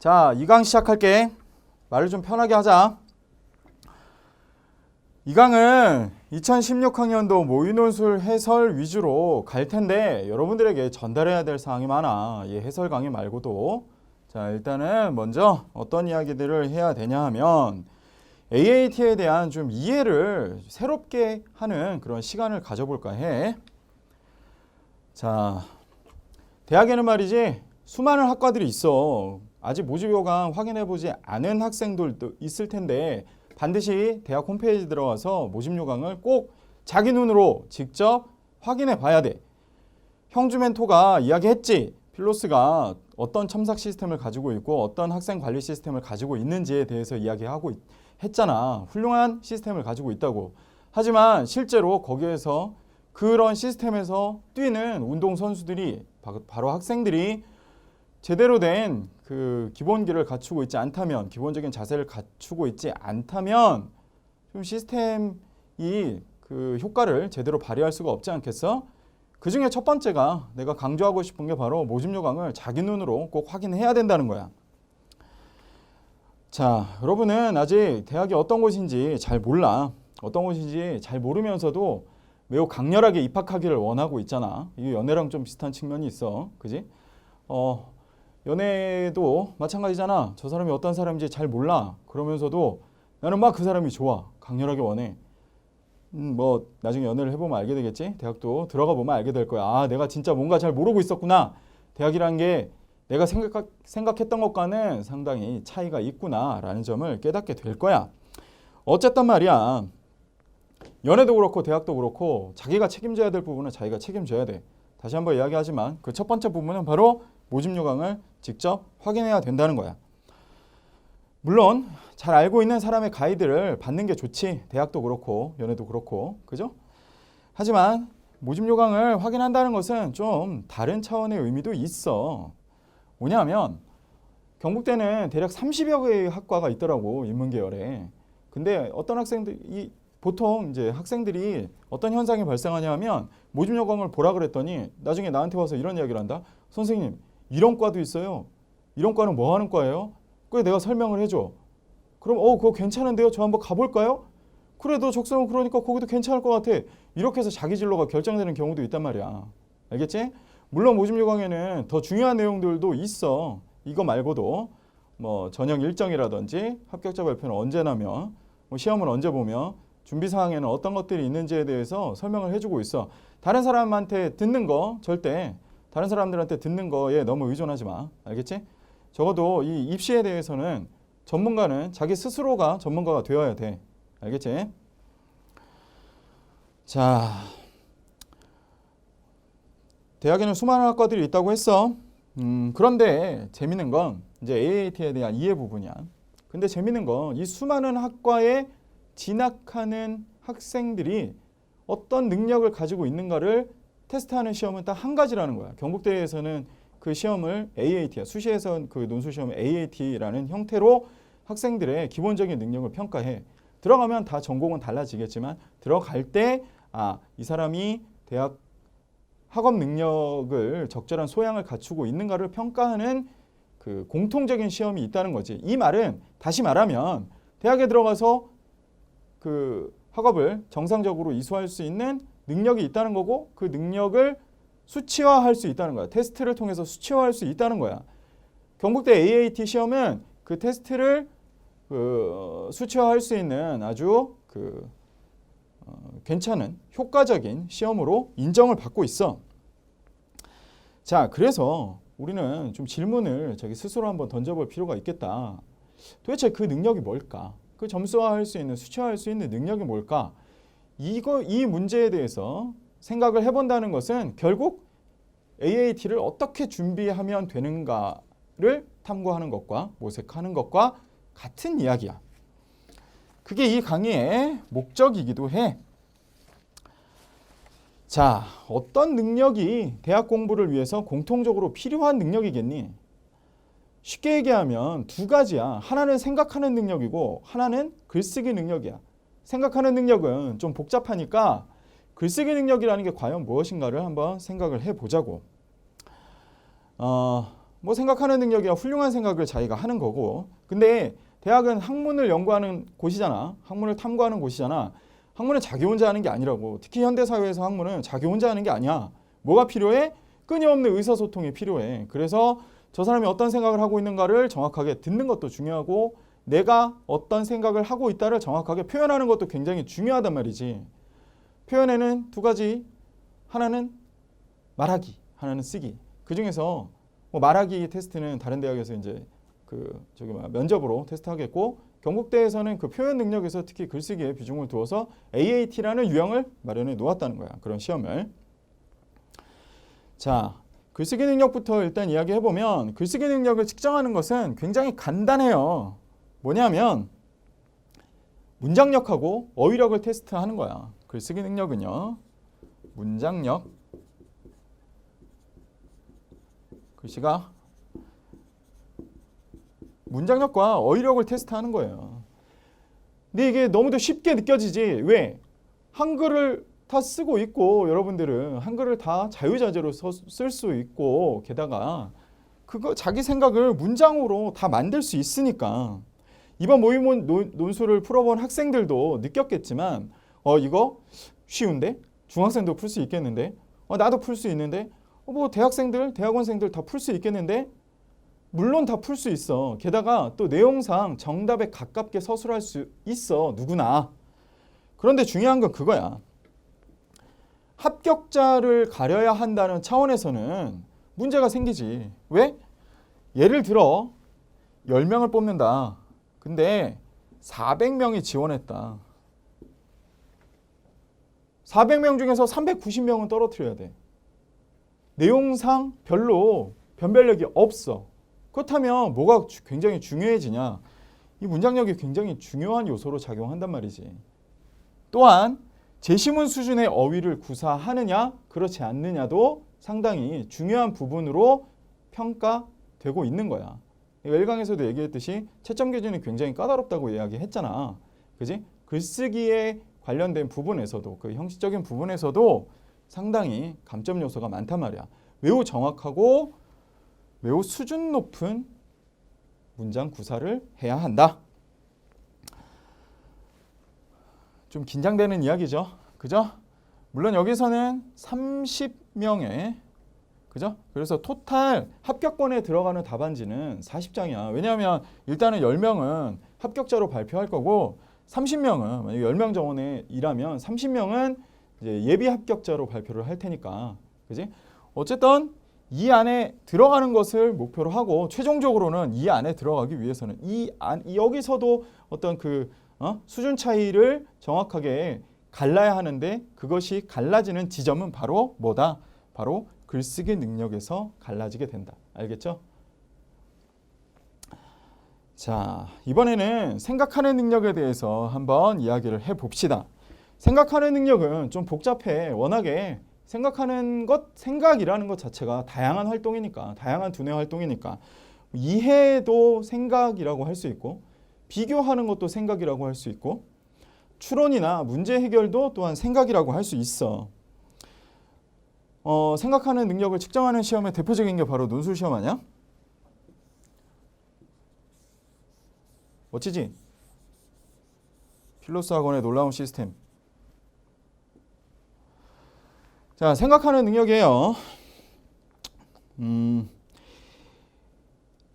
자, 2강 시작할게. 말을 좀 편하게 하자. 2강은 2016학년도 모의논술 해설 위주로 갈 텐데 여러분들에게 전달해야 될 사항이 많아. 이 해설 강의 말고도. 자, 일단은 먼저 어떤 이야기들을 해야 되냐 하면 AAT에 대한 좀 이해를 새롭게 하는 그런 시간을 가져볼까 해. 자, 대학에는 말이지 수많은 학과들이 있어. 아직 모집요강 확인해보지 않은 학생들도 있을 텐데 반드시 대학 홈페이지 들어가서 모집요강을 꼭 자기 눈으로 직접 확인해 봐야 돼. 형주 멘토가 이야기했지. 필로스가 어떤 첨삭 시스템을 가지고 있고 어떤 학생 관리 시스템을 가지고 있는지에 대해서 이야기하고 했잖아. 훌륭한 시스템을 가지고 있다고. 하지만 실제로 거기에서 그런 시스템에서 뛰는 운동선수들이 바로 학생들이 제대로 된 그 기본기를 갖추고 있지 않다면, 기본적인 자세를 갖추고 있지 않다면 좀 시스템이 그 효과를 제대로 발휘할 수가 없지 않겠어? 그 중에 첫 번째가 내가 강조하고 싶은 게 바로 모집 요강을 자기 눈으로 꼭 확인해야 된다는 거야. 자, 여러분은 아직 대학이 어떤 곳인지 잘 몰라. 어떤 곳인지 잘 모르면서도 매우 강렬하게 입학하기를 원하고 있잖아. 이게 연애랑 좀 비슷한 측면이 있어. 그지? 연애도 마찬가지잖아. 저 사람이 어떤 사람인지 잘 몰라. 그러면서도 나는 막 그 사람이 좋아. 강렬하게 원해. 뭐 나중에 연애를 해보면 알게 되겠지. 대학도 들어가 보면 알게 될 거야. 아, 내가 진짜 뭔가 잘 모르고 있었구나. 대학이란 게 내가 생각했던 것과는 상당히 차이가 있구나라는 점을 깨닫게 될 거야. 어쨌든 말이야. 연애도 그렇고 대학도 그렇고 자기가 책임져야 될 부분은 자기가 책임져야 돼. 다시 한번 이야기하지만 그 첫 번째 부분은 바로 모집 요강을 직접 확인해야 된다는 거야. 물론 잘 알고 있는 사람의 가이드를 받는 게 좋지. 대학도 그렇고 연애도 그렇고. 그죠? 하지만 모집 요강을 확인한다는 것은 좀 다른 차원의 의미도 있어. 뭐냐면 경북대는 대략 30여 개의 학과가 있더라고. 인문계열에. 근데 어떤 학생들이 보통 이제 학생들이 어떤 현상이 발생하냐면 모집 요강을 보라 그랬더니 나중에 나한테 와서 이런 이야기를 한다. 선생님, 이런 과도 있어요. 이런 과는 뭐 하는 과예요? 그래 내가 설명을 해줘. 그럼 그거 괜찮은데요? 저 한번 가볼까요? 그래 너 적성은 그러니까 거기도 괜찮을 것 같아. 이렇게 해서 자기 진로가 결정되는 경우도 있단 말이야. 알겠지? 물론 모집 요강에는 더 중요한 내용들도 있어. 이거 말고도 뭐 전형 일정이라든지 합격자 발표는 언제 나며 뭐 시험은 언제 보며 준비 사항에는 어떤 것들이 있는지에 대해서 설명을 해주고 있어. 다른 사람한테 듣는 거 절대 다른 사람들한테 듣는 거에 너무 의존하지 마. 알겠지? 적어도 이 입시에 대해서는 전문가는 자기 스스로가 전문가가 되어야 돼. 알겠지? 자, 대학에는 수많은 학과들이 있다고 했어. 그런데 재밌는 건 이제 AAT에 대한 이해 부분이야. 근데 재밌는 건 이 수많은 학과에 진학하는 학생들이 어떤 능력을 가지고 있는가를 테스트하는 시험은 딱 한 가지라는 거야. 경북대에서는 그 시험을 AAT야. 수시에서 그 논술 시험을 AAT라는 형태로 학생들의 기본적인 능력을 평가해. 들어가면 다 전공은 달라지겠지만 들어갈 때 이 사람이 대학 학업 능력을 적절한 소양을 갖추고 있는가를 평가하는 그 공통적인 시험이 있다는 거지. 이 말은 다시 말하면 대학에 들어가서 그 학업을 정상적으로 이수할 수 있는 능력이 있다는 거고 그 능력을 수치화할 수 있다는 거야. 테스트를 통해서 수치화할 수 있다는 거야. 경북대 AAT 시험은 그 테스트를 수치화할 수 있는 아주 괜찮은 효과적인 시험으로 인정을 받고 있어. 자, 그래서 우리는 좀 질문을 자기 스스로 한번 던져볼 필요가 있겠다. 도대체 그 능력이 뭘까? 그 점수화할 수 있는, 수치화할 수 있는 능력이 뭘까? 이 문제에 대해서 생각을 해본다는 것은 결국 AAT를 어떻게 준비하면 되는가를 탐구하는 것과 모색하는 것과 같은 이야기야. 그게 이 강의의 목적이기도 해. 자, 어떤 능력이 대학 공부를 위해서 공통적으로 필요한 능력이겠니? 쉽게 얘기하면 두 가지야. 하나는 생각하는 능력이고 하나는 글쓰기 능력이야. 생각하는 능력은 좀 복잡하니까 글쓰기 능력이라는 게 과연 무엇인가를 한번 생각을 해보자고. 뭐 생각하는 능력이야 훌륭한 생각을 자기가 하는 거고 근데 대학은 학문을 연구하는 곳이잖아. 학문을 탐구하는 곳이잖아. 학문은 자기 혼자 하는 게 아니라고. 특히 현대사회에서 학문은 자기 혼자 하는 게 아니야. 뭐가 필요해? 끊임없는 의사소통이 필요해. 그래서 저 사람이 어떤 생각을 하고 있는가를 정확하게 듣는 것도 중요하고 내가 어떤 생각을 하고 있다를 정확하게 표현하는 것도 굉장히 중요하단 말이지. 표현에는 두 가지. 하나는 말하기, 하나는 쓰기. 그 중에서 뭐 말하기 테스트는 다른 대학에서 이제 면접으로 테스트하겠고 경북대에서는 그 표현 능력에서 특히 글쓰기에 비중을 두어서 AAT라는 유형을 마련해 놓았다는 거야. 그런 시험을. 자, 글쓰기 능력부터 일단 이야기해 보면 글쓰기 능력을 측정하는 것은 굉장히 간단해요. 뭐냐면 문장력하고 어휘력을 테스트하는 거야. 글쓰기 능력은요. 문장력, 글씨가 문장력과 어휘력을 테스트하는 거예요. 근데 이게 너무도 쉽게 느껴지지. 왜? 한글을 다 쓰고 있고 여러분들은 한글을 다 자유자재로 쓸 수 있고 게다가 그거 자기 생각을 문장으로 다 만들 수 있으니까 이번 모의문 논술을 풀어본 학생들도 느꼈겠지만 이거 쉬운데? 중학생도 풀 수 있겠는데? 나도 풀 수 있는데? 뭐 대학생들, 대학원생들 다 풀 수 있겠는데? 물론 다 풀 수 있어. 게다가 또 내용상 정답에 가깝게 서술할 수 있어. 누구나. 그런데 중요한 건 그거야. 합격자를 가려야 한다는 차원에서는 문제가 생기지. 왜? 예를 들어 10명을 뽑는다. 근데 400명이 지원했다. 400명 중에서 390명은 떨어뜨려야 돼. 내용상 별로 변별력이 없어. 그렇다면 뭐가 굉장히 중요해지냐? 이 문장력이 굉장히 중요한 요소로 작용한단 말이지. 또한 제시문 수준의 어휘를 구사하느냐 그렇지 않느냐도 상당히 중요한 부분으로 평가되고 있는 거야. 1강에서도 얘기했듯이 채점 기준이 굉장히 까다롭다고 이야기했잖아. 그지? 글쓰기에 관련된 부분에서도 그 형식적인 부분에서도 상당히 감점 요소가 많단 말이야. 매우 정확하고 매우 수준 높은 문장 구사를 해야 한다. 좀 긴장되는 이야기죠. 그죠? 물론 여기서는 30명의 그죠? 그래서 토탈 합격권에 들어가는 답안지는 40장이야. 왜냐하면 일단은 10명은 합격자로 발표할 거고 30명은 만약 10명 정원에 일하면 30명은 이제 예비 합격자로 발표를 할 테니까. 그지? 어쨌든 이 안에 들어가는 것을 목표로 하고 최종적으로는 이 안에 들어가기 위해서는 여기서도 어떤 수준 차이를 정확하게 갈라야 하는데 그것이 갈라지는 지점은 바로 뭐다? 바로 글쓰기 능력에서 갈라지게 된다. 알겠죠? 자, 이번에는 생각하는 능력에 대해서 한번 이야기를 해봅시다. 생각하는 능력은 좀 복잡해. 워낙에 생각하는 것, 생각이라는 것 자체가 다양한 활동이니까, 다양한 두뇌 활동이니까 이해도 생각이라고 할 수 있고 비교하는 것도 생각이라고 할 수 있고 추론이나 문제 해결도 또한 생각이라고 할 수 있어. 생각하는 능력을 측정하는 시험의 대표적인 게 바로 논술 시험 아니야? 멋지지? 필로스 학원의 놀라운 시스템. 자, 생각하는 능력이에요.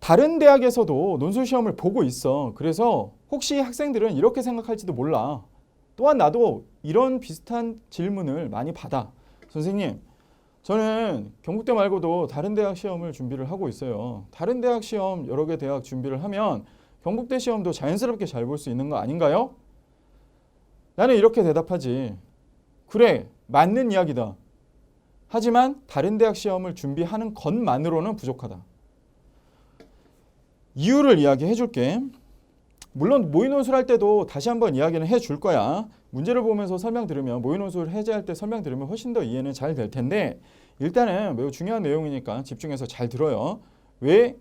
다른 대학에서도 논술 시험을 보고 있어. 그래서 혹시 학생들은 이렇게 생각할지도 몰라. 또한 나도 이런 비슷한 질문을 많이 받아. 선생님, 저는 경북대 말고도 다른 대학 시험을 준비를 하고 있어요. 다른 대학 시험 여러 개 대학 준비를 하면 경북대 시험도 자연스럽게 잘 볼 수 있는 거 아닌가요? 나는 이렇게 대답하지. 그래, 맞는 이야기다. 하지만 다른 대학 시험을 준비하는 것만으로는 부족하다. 이유를 이야기해 줄게. 물론 모의논술 할 때도 다시 한번 이야기는 해줄 거야. 문제를 보면서 설명 들으면 모의논술 해제할 때 설명 들으면 훨씬 더 이해는 잘 될 텐데 일단은 매우 중요한 내용이니까 집중해서 잘 들어요. 왜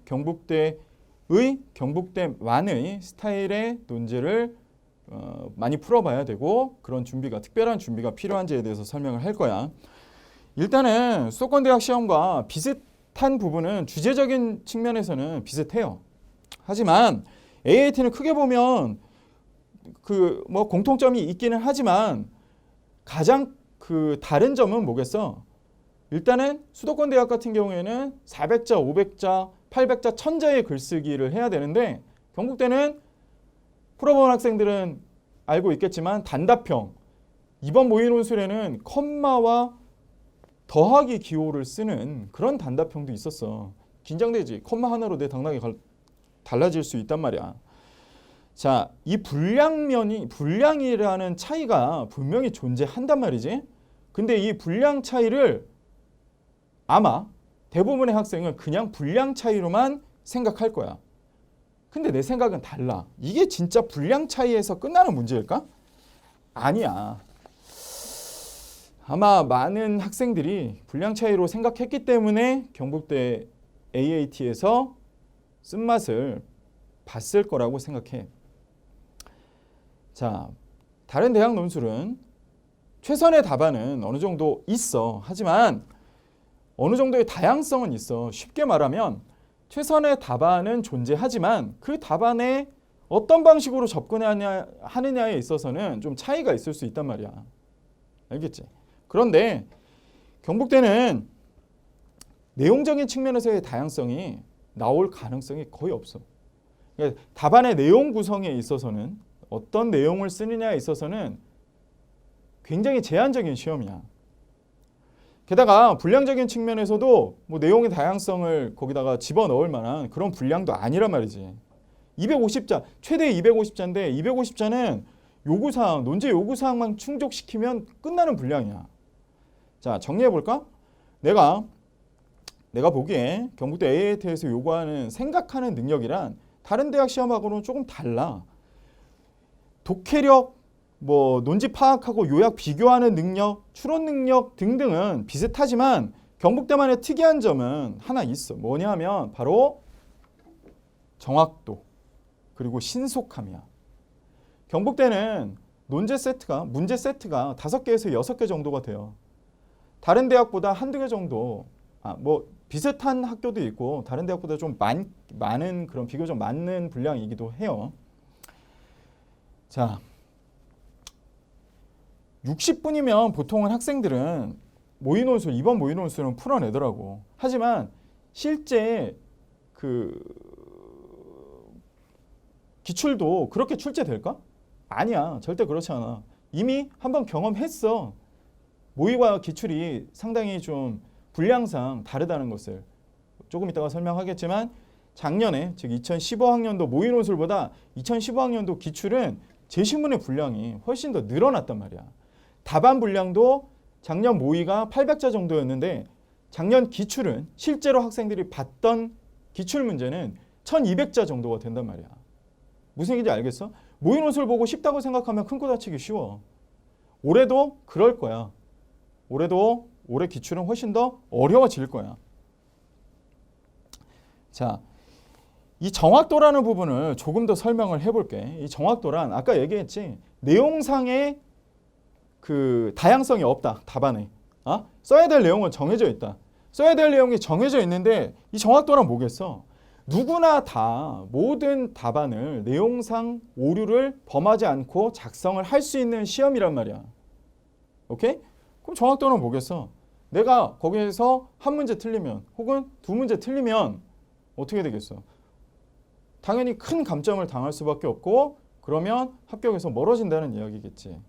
경북대만의 스타일의 논제를 많이 풀어봐야 되고 그런 준비가 특별한 준비가 필요한지에 대해서 설명을 할 거야. 일단은 수도권대학 시험과 비슷한 비슷한 부분은 주제적인 측면에서는 비슷해요. 하지만 AAT는 크게 보면 그 뭐 공통점이 있기는 하지만 가장 그 다른 점은 뭐겠어? 일단은 수도권 대학 같은 경우에는 400자, 500자, 800자, 1000자의 글쓰기를 해야 되는데 경북대는 풀어본 학생들은 알고 있겠지만 단답형, 이번 모의 논술에는 컴마와 더하기 기호를 쓰는 그런 단답형도 있었어. 긴장되지. 컴마 하나로 내 당락이 달라질 수 있단 말이야. 자, 이 분량이라는 차이가 분명히 존재한단 말이지. 근데 이 분량 차이를 아마 대부분의 학생은 그냥 분량 차이로만 생각할 거야. 근데 내 생각은 달라. 이게 진짜 분량 차이에서 끝나는 문제일까? 아니야. 아마 많은 학생들이 분량 차이로 생각했기 때문에 경북대 AAT에서 쓴맛을 봤을 거라고 생각해. 자, 다른 대학 논술은 최선의 답안은 어느 정도 있어. 하지만 어느 정도의 다양성은 있어. 쉽게 말하면 최선의 답안은 존재하지만 그 답안에 어떤 방식으로 접근하느냐에 있어서는 좀 차이가 있을 수 있단 말이야. 알겠지? 그런데 경북대는 내용적인 측면에서의 다양성이 나올 가능성이 거의 없어. 그러니까 답안의 내용 구성에 있어서는 어떤 내용을 쓰느냐에 있어서는 굉장히 제한적인 시험이야. 게다가 분량적인 측면에서도 뭐 내용의 다양성을 거기다가 집어넣을 만한 그런 분량도 아니란 말이지. 250자, 최대 250자인데 250자는 요구사항, 논제 요구사항만 충족시키면 끝나는 분량이야. 자, 정리해볼까? 내가 보기에 경북대 AAT에서 요구하는 생각하는 능력이란 다른 대학 시험하고는 조금 달라. 독해력, 뭐 논지 파악하고 요약 비교하는 능력, 추론 능력 등등은 비슷하지만 경북대만의 특이한 점은 하나 있어. 뭐냐 하면 바로 정확도 그리고 신속함이야. 경북대는 문제 세트가 5개에서 6개 정도가 돼요. 다른 대학보다 한두 개 정도 뭐 비슷한 학교도 있고 다른 대학보다 좀 많은 그런 비교적 많은 분량이기도 해요. 자, 60분이면 보통은 학생들은 이번 모의 논술은 풀어내더라고. 하지만 실제 그 기출도 그렇게 출제될까? 아니야. 절대 그렇지 않아. 이미 한번 경험했어. 모의와 기출이 상당히 좀 분량상 다르다는 것을 조금 이따가 설명하겠지만 작년에 즉 2015학년도 모의 논술보다 2015학년도 기출은 제시문의 분량이 훨씬 더 늘어났단 말이야. 답안 분량도 작년 모의가 800자 정도였는데 작년 기출은 실제로 학생들이 봤던 기출 문제는 1200자 정도가 된단 말이야. 무슨 얘기인지 알겠어? 모의 논술 보고 쉽다고 생각하면 큰 코 다치기 쉬워. 올해도 그럴 거야. 올해 기출은 훨씬 더 어려워질 거야. 자, 이 정확도라는 부분을 조금 더 설명을 해볼게. 이 정확도란 아까 얘기했지. 내용상의 그 다양성이 없다. 답안에. 써야 될 내용은 정해져 있다. 써야 될 내용이 정해져 있는데 이 정확도란 뭐겠어? 누구나 다 모든 답안을 내용상 오류를 범하지 않고 작성을 할 수 있는 시험이란 말이야. 오케이? 그럼 정확도는 뭐겠어? 내가 거기에서 한 문제 틀리면 혹은 두 문제 틀리면 어떻게 되겠어? 당연히 큰 감점을 당할 수밖에 없고 그러면 합격에서 멀어진다는 이야기겠지.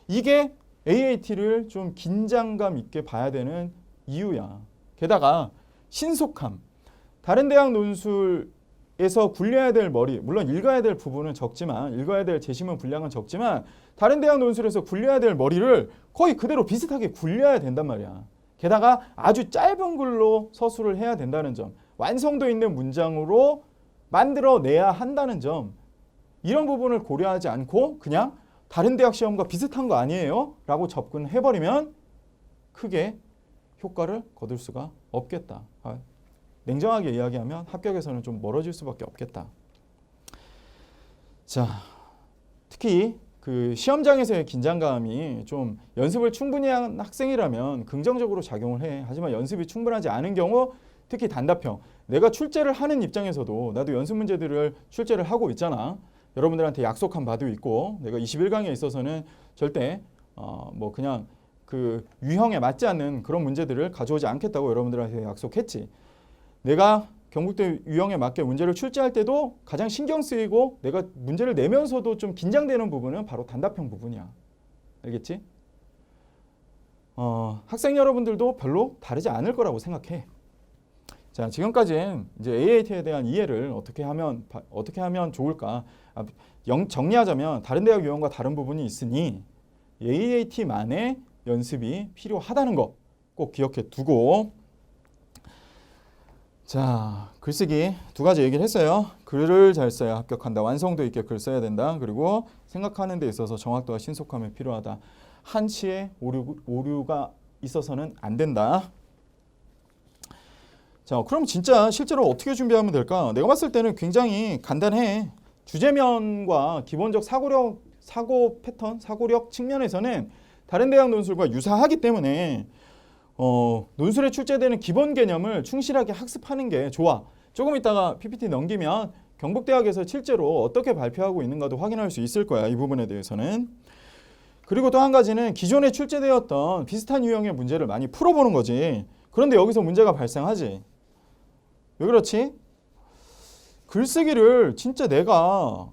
이게 AAT를 좀 긴장감 있게 봐야 되는 이유야. 게다가 신속함. 다른 대학 논술에서 굴려야 될 머리, 물론 읽어야 될 부분은 적지만 읽어야 될 제시문 분량은 적지만 다른 대학 논술에서 굴려야 될 머리를 거의 그대로 비슷하게 굴려야 된단 말이야. 게다가 아주 짧은 글로 서술을 해야 된다는 점, 완성도 있는 문장으로 만들어내야 한다는 점, 이런 부분을 고려하지 않고 그냥 다른 대학 시험과 비슷한 거 아니에요? 라고 접근해버리면 크게 효과를 거둘 수가 없겠다. 냉정하게 이야기하면 합격에서는 좀 멀어질 수밖에 없겠다. 자, 특히 그 시험장에서의 긴장감이 좀 연습을 충분히 한 학생이라면 긍정적으로 작용을 해. 하지만 연습이 충분하지 않은 경우 특히 단답형. 내가 출제를 하는 입장에서도 나도 연습 문제들을 출제를 하고 있잖아. 여러분들한테 약속한 바도 있고 내가 21강에 있어서는 절대 뭐 그냥 그 유형에 맞지 않는 그런 문제들을 가져오지 않겠다고 여러분들한테 약속했지. 내가 경북대 유형에 맞게 문제를 출제할 때도 가장 신경 쓰이고 내가 문제를 내면서도 좀 긴장되는 부분은 바로 단답형 부분이야. 알겠지? 학생 여러분들도 별로 다르지 않을 거라고 생각해. 자, 지금까지는 이제 AAT에 대한 이해를 어떻게 하면 좋을까? 정리하자면 다른 대학 유형과 다른 부분이 있으니 AAT만의 연습이 필요하다는 거 꼭 기억해 두고. 자, 글쓰기 두 가지 얘기를 했어요. 글을 잘 써야 합격한다. 완성도 있게 글 써야 된다. 그리고 생각하는 데 있어서 정확도와 신속함이 필요하다. 한치의 오류가 있어서는 안 된다. 자, 그럼 진짜 실제로 어떻게 준비하면 될까? 내가 봤을 때는 굉장히 간단해. 주제면과 기본적 사고 패턴, 사고력 측면에서는 다른 대학 논술과 유사하기 때문에 논술에 출제되는 기본 개념을 충실하게 학습하는 게 좋아. 조금 있다가 PPT 넘기면 경북대학에서 실제로 어떻게 발표하고 있는가도 확인할 수 있을 거야. 이 부분에 대해서는. 그리고 또 한 가지는 기존에 출제되었던 비슷한 유형의 문제를 많이 풀어보는 거지. 그런데 여기서 문제가 발생하지. 왜 그렇지? 글쓰기를 진짜 내가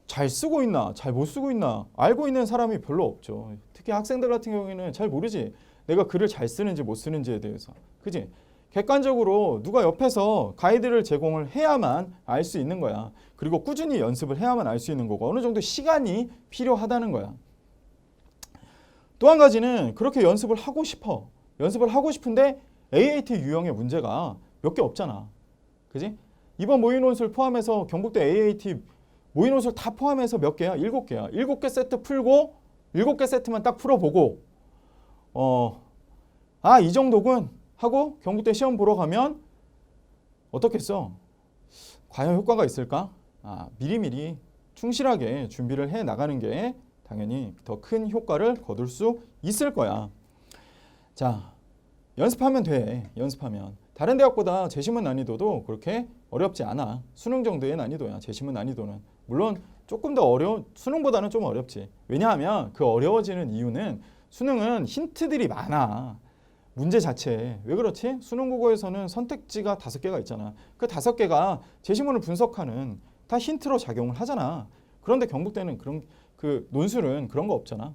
잘 쓰고 있나 잘 못 쓰고 있나 알고 있는 사람이 별로 없죠. 특히 학생들 같은 경우에는 잘 모르지. 내가 글을 잘 쓰는지 못 쓰는지에 대해서. 그지? 객관적으로 누가 옆에서 가이드를 제공을 해야만 알 수 있는 거야. 그리고 꾸준히 연습을 해야만 알 수 있는 거고 어느 정도 시간이 필요하다는 거야. 또 한 가지는 그렇게 연습을 하고 싶어. 연습을 하고 싶은데 AAT 유형의 문제가 몇 개 없잖아. 그지? 이번 모의논술 포함해서 경북대 AAT 모의논술 다 포함해서 몇 개야? 7개야. 7개 세트 풀고 7개 세트만 딱 풀어보고 이 정도군 하고 경북대 시험 보러 가면 어떻겠어? 과연 효과가 있을까? 미리미리 충실하게 준비를 해 나가는 게 당연히 더 큰 효과를 거둘 수 있을 거야. 자, 연습하면 돼. 연습하면. 다른 대학보다 재시문 난이도도 그렇게 어렵지 않아. 수능 정도의 난이도야. 재시문 난이도는. 물론 조금 더 수능보다는 좀 어렵지. 왜냐하면 그 어려워지는 이유는 수능은 힌트들이 많아. 문제 자체에. 왜 그렇지? 수능 국어에서는 선택지가 5개가 있잖아. 그 5개가 재시문을 분석하는 다 힌트로 작용을 하잖아. 그런데 경북대는 그 논술은 그런 거 없잖아.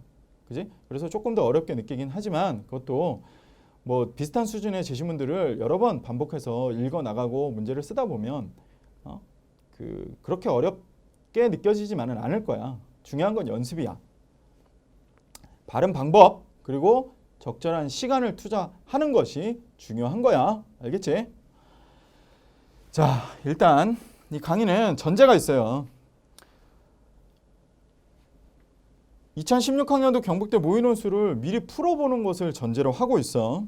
그지? 그래서 조금 더 어렵게 느끼긴 하지만 그것도 뭐 비슷한 수준의 제시문들을 여러 번 반복해서 읽어 나가고 문제를 쓰다 보면 그렇게 어렵게 느껴지지만은 않을 거야. 중요한 건 연습이야. 바른 방법 그리고 적절한 시간을 투자하는 것이 중요한 거야. 알겠지? 자, 일단 이 강의는 전제가 있어요. 2016학년도 경북대 모의논술을 미리 풀어보는 것을 전제로 하고 있어.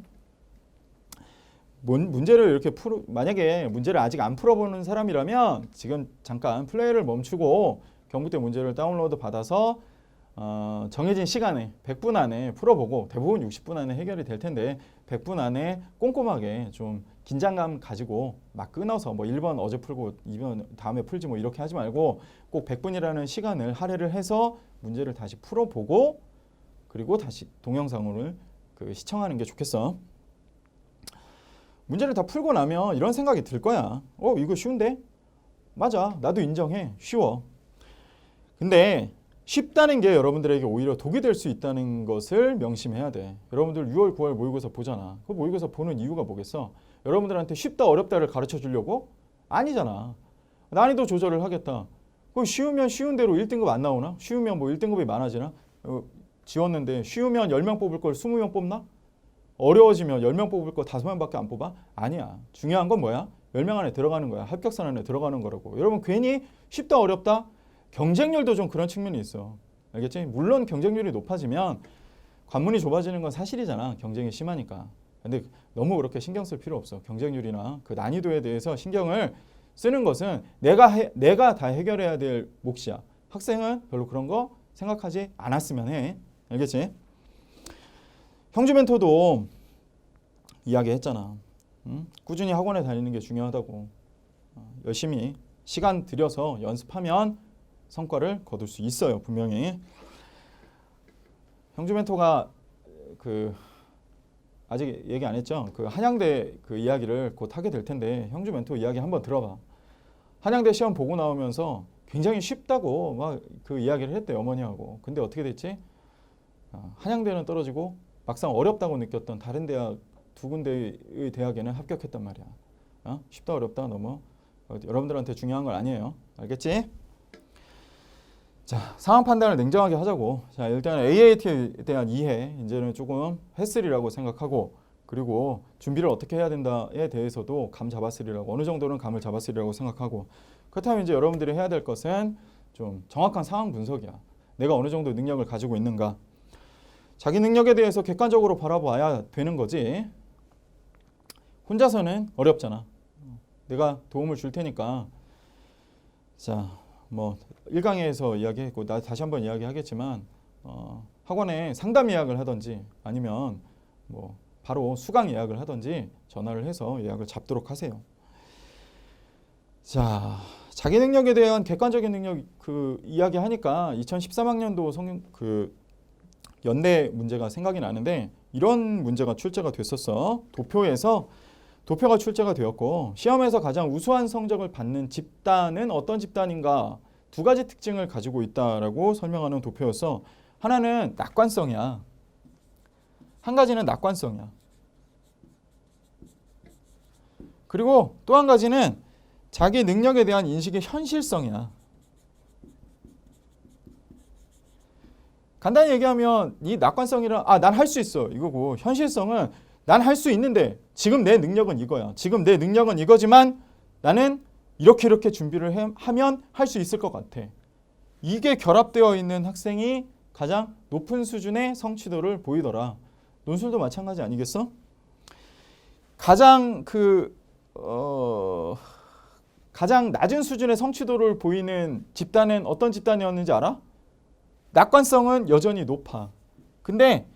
문제를 이렇게 만약에 문제를 아직 안 풀어보는 사람이라면 지금 잠깐 플레이를 멈추고 경북대 문제를 다운로드 받아서 정해진 시간에 100분 안에 풀어보고 대부분 60분 안에 해결이 될 텐데 100분 안에 꼼꼼하게 좀 긴장감 가지고 막 끊어서 뭐 1번 어제 풀고 2번 다음에 풀지 뭐 이렇게 하지 말고 꼭 100분이라는 시간을 할애를 해서 문제를 다시 풀어보고 그리고 다시 동영상을 시청하는 게 좋겠어. 문제를 다 풀고 나면 이런 생각이 들 거야. 이거 쉬운데? 맞아. 나도 인정해. 쉬워. 근데 쉽다는 게 여러분들에게 오히려 독이 될 수 있다는 것을 명심해야 돼. 여러분들 6월, 9월 모의고사 보잖아. 그 모의고사 보는 이유가 뭐겠어? 여러분들한테 쉽다, 어렵다를 가르쳐 주려고? 아니잖아. 난이도 조절을 하겠다. 쉬우면 쉬운 대로 1등급 안 나오나? 쉬우면 뭐 1등급이 많아지나? 지웠는데 쉬우면 10명 뽑을 걸 20명 뽑나? 어려워지면 10명 뽑을 거 5명밖에 안 뽑아? 아니야. 중요한 건 뭐야? 10명 안에 들어가는 거야. 합격선 안에 들어가는 거라고. 여러분 괜히 쉽다, 어렵다? 경쟁률도 좀 그런 측면이 있어. 알겠지? 물론 경쟁률이 높아지면 관문이 좁아지는 건 사실이잖아. 경쟁이 심하니까. 근데 너무 그렇게 신경 쓸 필요 없어. 경쟁률이나 그 난이도에 대해서 신경을 쓰는 것은 내가 다 해결해야 될 몫이야. 학생은 별로 그런 거 생각하지 않았으면 해. 알겠지? 형주 멘토도 이야기했잖아. 꾸준히 학원에 다니는 게 중요하다고. 열심히 시간 들여서 연습하면 성과를 거둘 수 있어요. 분명히. 형주 멘토가 그 아직 얘기 안 했죠. 그 한양대 그 이야기를 곧 하게 될 텐데 형주 멘토 이야기 한번 들어봐. 한양대 시험 보고 나오면서 굉장히 쉽다고 막 그 이야기를 했대요. 어머니하고. 근데 어떻게 됐지? 한양대는 떨어지고 막상 어렵다고 느꼈던 다른 대학 두 군데의 대학에는 합격했단 말이야. 쉽다 어렵다 너무 여러분들한테 중요한 건 아니에요. 알겠지? 자, 상황 판단을 냉정하게 하자고. 자, 일단 AAT에 대한 이해 이제는 조금 했으리라고 생각하고, 그리고 준비를 어떻게 해야 된다에 대해서도 감 잡았으리라고, 어느 정도는 감을 잡았으리라고 생각하고, 그렇다면 이제 여러분들이 해야 될 것은 좀 정확한 상황 분석이야. 내가 어느 정도 능력을 가지고 있는가. 자기 능력에 대해서 객관적으로 바라봐야 되는 거지. 혼자서는 어렵잖아. 내가 도움을 줄 테니까. 자, 뭐 1강에서 이야기했고 나 다시 한번 이야기하겠지만 학원에 상담 예약을 하든지 아니면 뭐 바로 수강 예약을 하든지 전화를 해서 예약을 잡도록 하세요. 자, 자기 능력에 대한 객관적인 능력 그 이야기하니까 2013학년도 그 연대 문제가 생각이 나는데 이런 문제가 출제가 됐었어. 도표가 출제가 되었고 시험에서 가장 우수한 성적을 받는 집단은 어떤 집단인가 두 가지 특징을 가지고 있다라고 설명하는 도표였어. 하나는 낙관성이야. 한 가지는 낙관성이야. 그리고 또 한 가지는 자기 능력에 대한 인식의 현실성이야. 간단히 얘기하면 이 낙관성이란 난 할 수 있어 이거고, 현실성은 난 할 수 있는데 지금 내 능력은 이거야. 지금 내 능력은 이거지만 나는 이렇게 준비를 하면 할 수 있을 것 같아. 이게 결합되어 있는 학생이 가장 높은 수준의 성취도를 보이더라. 논술도 마찬가지 아니겠어? 가장 가장 낮은 수준의 성취도를 보이는 집단은 어떤 집단이었는지 알아? 낙관성은 여전히 높아. 근데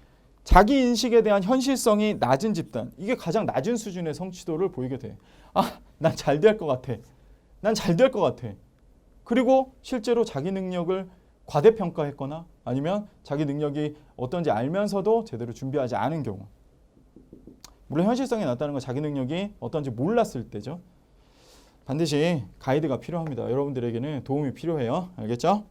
자기 인식에 대한 현실성이 낮은 집단, 이게 가장 낮은 수준의 성취도를 보이게 돼. 난 잘 될 것 같아. 난 잘 될 것 같아. 그리고 실제로 자기 능력을 과대평가했거나 아니면 자기 능력이 어떤지 알면서도 제대로 준비하지 않은 경우. 물론 현실성이 낮다는 건 자기 능력이 어떤지 몰랐을 때죠. 반드시 가이드가 필요합니다. 여러분들에게는 도움이 필요해요. 알겠죠?